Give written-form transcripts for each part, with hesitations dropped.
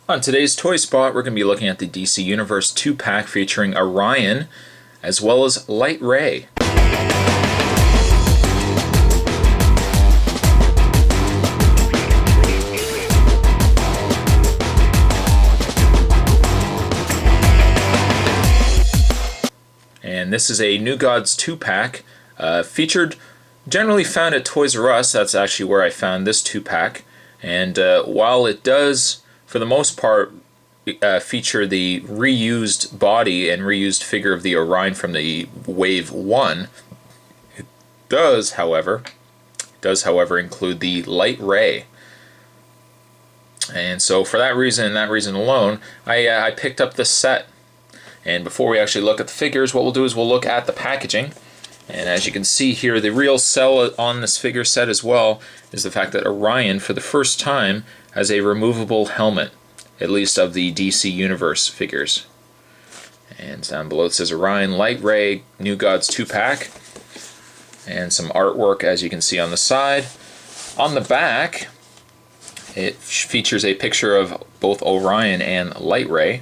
On today's Toy Spot, we're going to be looking at the DC Universe 2-pack featuring Orion as well as Lightray. And this is a New Gods 2-pack featured, generally found at Toys R Us. That's actually where I found this 2-pack. And while it does, for the most part, feature the reused body and reused figure of the Orion from the Wave 1, it does, however, include the Lightray. And so for that reason and that reason alone, I picked up this set. And before we actually look at the figures, what we'll do is we'll look at the packaging. And as you can see here, the real sell on this figure set as well is the fact that Orion, for the first time, has a removable helmet, at least of the DC Universe figures. And down below it says Orion Lightray New Gods 2-pack. And some artwork, as you can see on the side. On the back, it features a picture of both Orion and Lightray.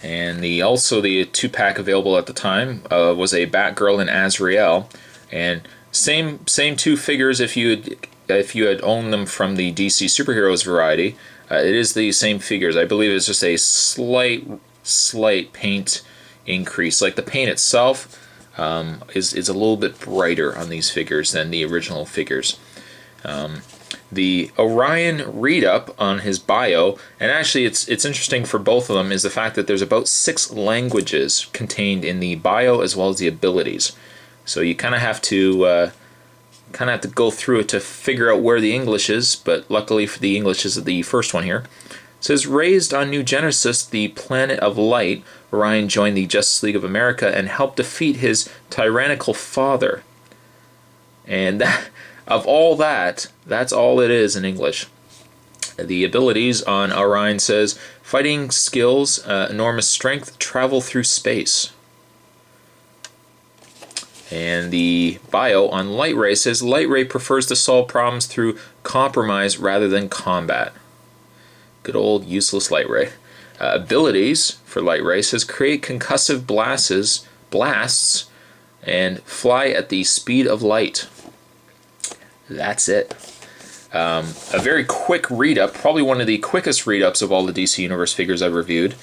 And also the 2-pack available at the time was a Batgirl and Azrael, and same two figures if you had owned them from the DC Superheroes variety. It is the same figures. I believe it's just a slight paint increase. Like the paint itself is a little bit brighter on these figures than the original figures. The Orion read-up on his bio, and actually it's interesting for both of them, is the fact that there's about 6 languages contained in the bio as well as the abilities. So you kind of have to go through it to figure out where the English is, but luckily for the English is the first one here. It says, raised on New Genesis, the planet of light, Orion joined the Justice League of America and helped defeat his tyrannical father. And that... Of all that, that's all it is in English. The abilities on Orion says, fighting skills, enormous strength, travel through space. And the bio on Lightray says, Lightray prefers to solve problems through compromise rather than combat. Good old useless Lightray. Abilities for Lightray says, create concussive blasts, and fly at the speed of light. That's it. A very quick read-up, probably one of the quickest read-ups of all the DC Universe figures I've reviewed.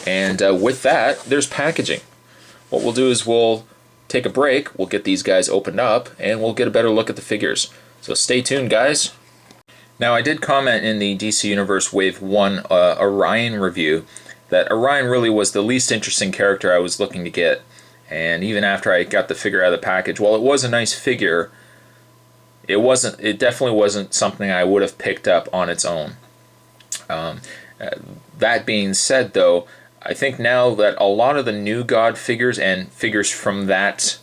And with that, there's packaging. What we'll do is we'll take a break, we'll get these guys opened up, and we'll get a better look at the figures. So stay tuned, guys. Now, I did comment in the DC Universe Wave 1 Orion review that Orion really was the least interesting character I was looking to get. And even after I got the figure out of the package, while it was a nice figure, it definitely wasn't something I would have picked up on its own. That being said, though, I think now that a lot of the New God figures and figures from that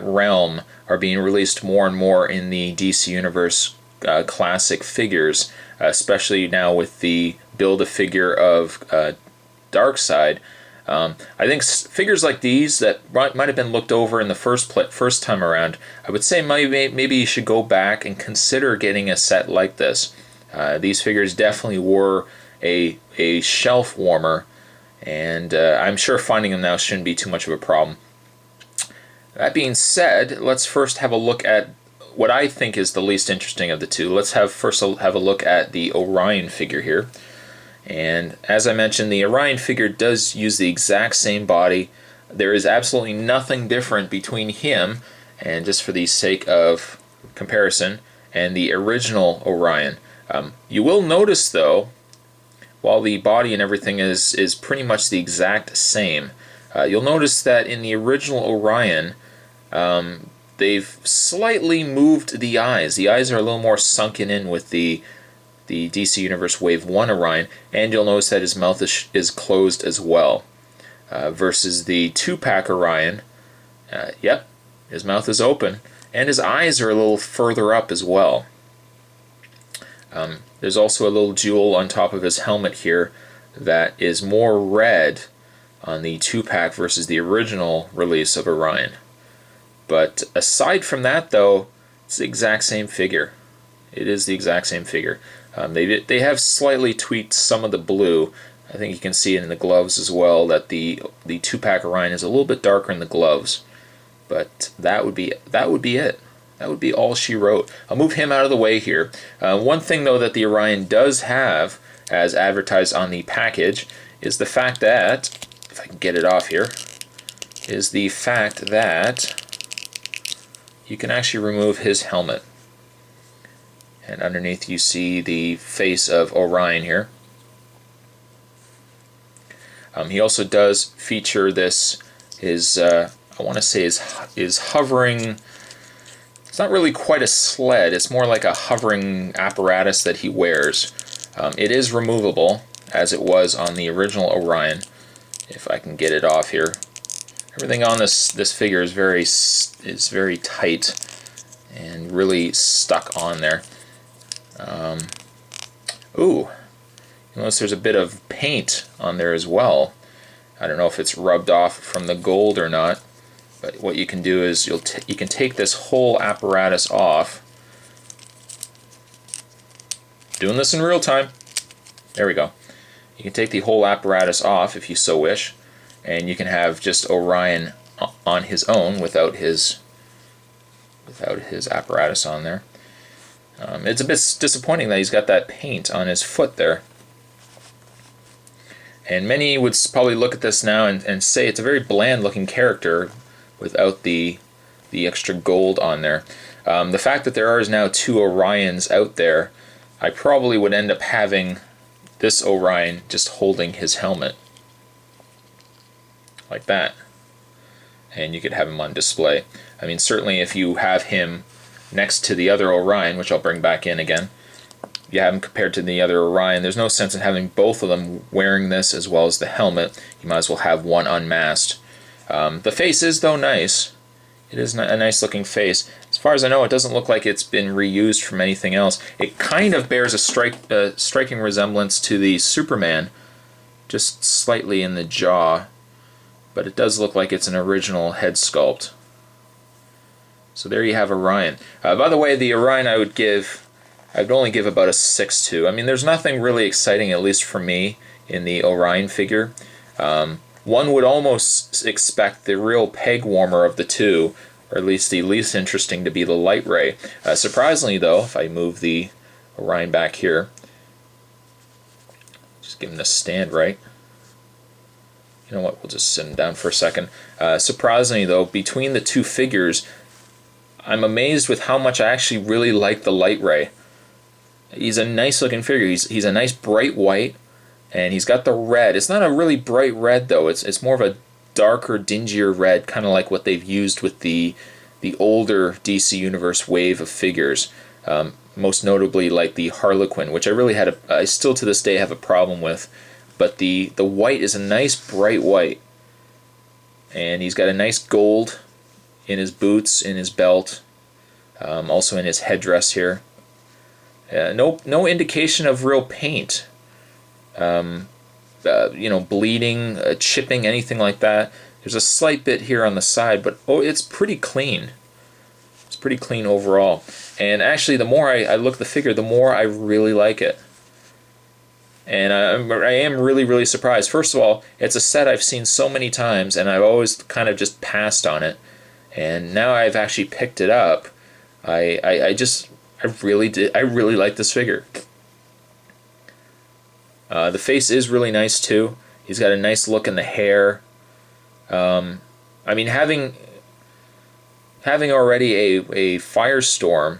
realm are being released more and more in the DC Universe classic figures, especially now with the Build-A-Figure of Darkseid. I think figures like these that might have been looked over in the first time around, I would say maybe you should go back and consider getting a set like this. These figures definitely were a shelf warmer, and I'm sure finding them now shouldn't be too much of a problem. That being said, let's first have a look at what I think is the least interesting of the two. Let's first have a look at the Orion figure here. And as I mentioned, the Orion figure does use the exact same body. There is absolutely nothing different between him, and just for the sake of comparison, and the original Orion. You will notice, though, while the body and everything is pretty much the exact same, you'll notice that in the original Orion, they've slightly moved the eyes. The eyes are a little more sunken in with the DC Universe Wave 1 Orion, and you'll notice that his mouth is closed as well. Versus the 2-pack Orion, yep, his mouth is open, and his eyes are a little further up as well. There's also a little jewel on top of his helmet here that is more red on the 2-pack versus the original release of Orion. But aside from that, though, it's the exact same figure. It is the exact same figure. They have slightly tweaked some of the blue. I think you can see it in the gloves as well, that the 2-pack Orion is a little bit darker in the gloves. But that would be it. That would be all she wrote. I'll move him out of the way here. One thing though that the Orion does have, as advertised on the package, is the fact that, if I can get it off here, is the fact that you can actually remove his helmet. And underneath you see the face of Orion here. He also does feature this, I want to say is hovering. It's not really quite a sled, it's more like a hovering apparatus that he wears. It is removable, as it was on the original Orion, if I can get it off here. Everything on this figure is very tight and really stuck on there. Ooh, you notice there's a bit of paint on there as well. I don't know if it's rubbed off from the gold or not, but what you can do is you can take this whole apparatus off. Doing this in real time. There we go. You can take the whole apparatus off if you so wish, and you can have just Orion on his own without his apparatus on there. It's a bit disappointing that he's got that paint on his foot there. And many would probably look at this now and say it's a very bland looking character without the extra gold on there. The fact that there are now 2 Orions out there, I probably would end up having this Orion just holding his helmet. Like that. And you could have him on display. I mean, certainly if you have him next to the other Orion, which I'll bring back in again, you have him compared to the other Orion, there's no sense in having both of them wearing this as well as the helmet. You might as well have one unmasked. The face is, though, nice. It is a nice looking face. As far as I know, it doesn't look like it's been reused from anything else. It kind of bears a striking resemblance to the Superman, just slightly in the jaw, but it does look like it's an original head sculpt. So there you have Orion. By the way, the Orion I'd only give about a 6 to. I mean, there's nothing really exciting, at least for me, in the Orion figure. One would almost expect the real peg warmer of the two, or at least the least interesting, to be the Lightray. Surprisingly, though, if I move the Orion back here, just give him the stand right. You know what, we'll just sit him down for a second. Surprisingly, though, between the two figures, I'm amazed with how much I actually really like the Lightray. He's a nice looking figure. He's a nice bright white, and he's got the red. It's not a really bright red though. It's more of a darker, dingier red, kind of like what they've used with the older DC Universe wave of figures. Most notably like the Harlequin, which I still to this day have a problem with. But the white is a nice bright white, and he's got a nice gold in his boots, in his belt, also in his headdress here. No indication of real paint, bleeding, chipping, anything like that. There's a slight bit here on the side, but it's pretty clean. It's pretty clean overall. And actually, the more I look at the figure, the more I really like it. And I am really, really surprised. First of all, it's a set I've seen so many times, and I've always kind of just passed on it. And now I've actually picked it up. I really like this figure. The face is really nice too. He's got a nice look in the hair. I mean, having already a Firestorm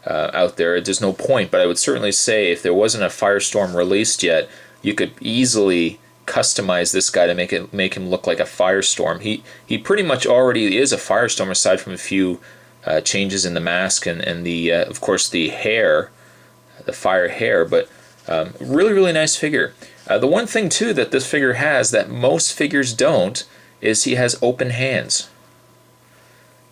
out there, there's no point. But I would certainly say if there wasn't a Firestorm released yet, you could easily customize this guy to make him look like a Firestorm. He pretty much already is a Firestorm, aside from a few changes in the mask and the of course the hair, the fire hair. But really, really nice figure. The one thing too that this figure has that most figures don't is he has open hands.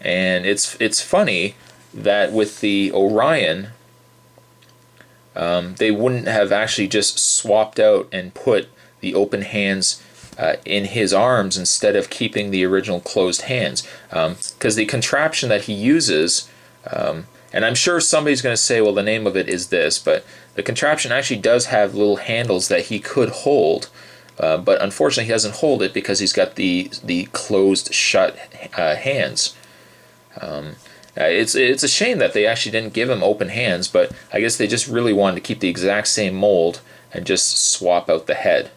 And it's funny that with the Orion, they wouldn't have actually just swapped out and put the open hands in his arms instead of keeping the original closed hands, because the contraption that he uses And I'm sure somebody's going to say, well, the name of it is this, but the contraption actually does have little handles that he could hold, but unfortunately he doesn't hold it because he's got the closed shut hands. It's a shame that they actually didn't give him open hands, but I guess they just really wanted to keep the exact same mold and just swap out the head.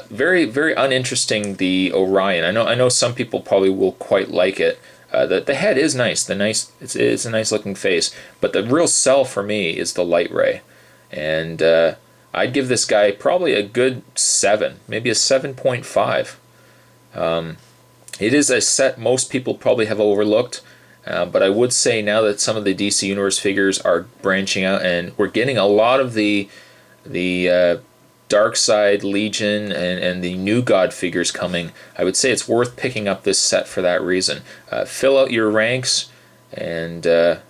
Very, very uninteresting, the Orion. I know some people probably will quite like it. The head is nice. It's a nice looking face, but the real sell for me is the Lightray, and I'd give this guy probably a good 7, maybe a 7.5. It is a set most people probably have overlooked, but I would say now that some of the DC Universe figures are branching out, and we're getting a lot of the Dark Side, Legion, and the New God figures coming, I would say it's worth picking up this set for that reason. Fill out your ranks, and there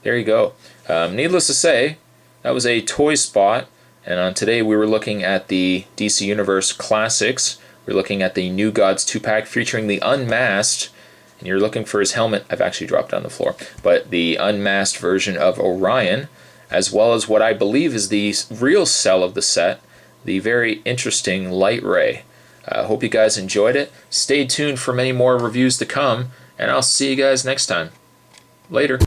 you go. Needless to say, that was a toy spot, and on today we were looking at the DC Universe Classics. We're looking at the New Gods 2-pack featuring the Unmasked, and you're looking for his helmet. I've actually dropped on the floor, but the Unmasked version of Orion, as well as what I believe is the real sell of the set, the very interesting Lightray. Hope you guys enjoyed it. Stay tuned for many more reviews to come, and I'll see you guys next time. Later.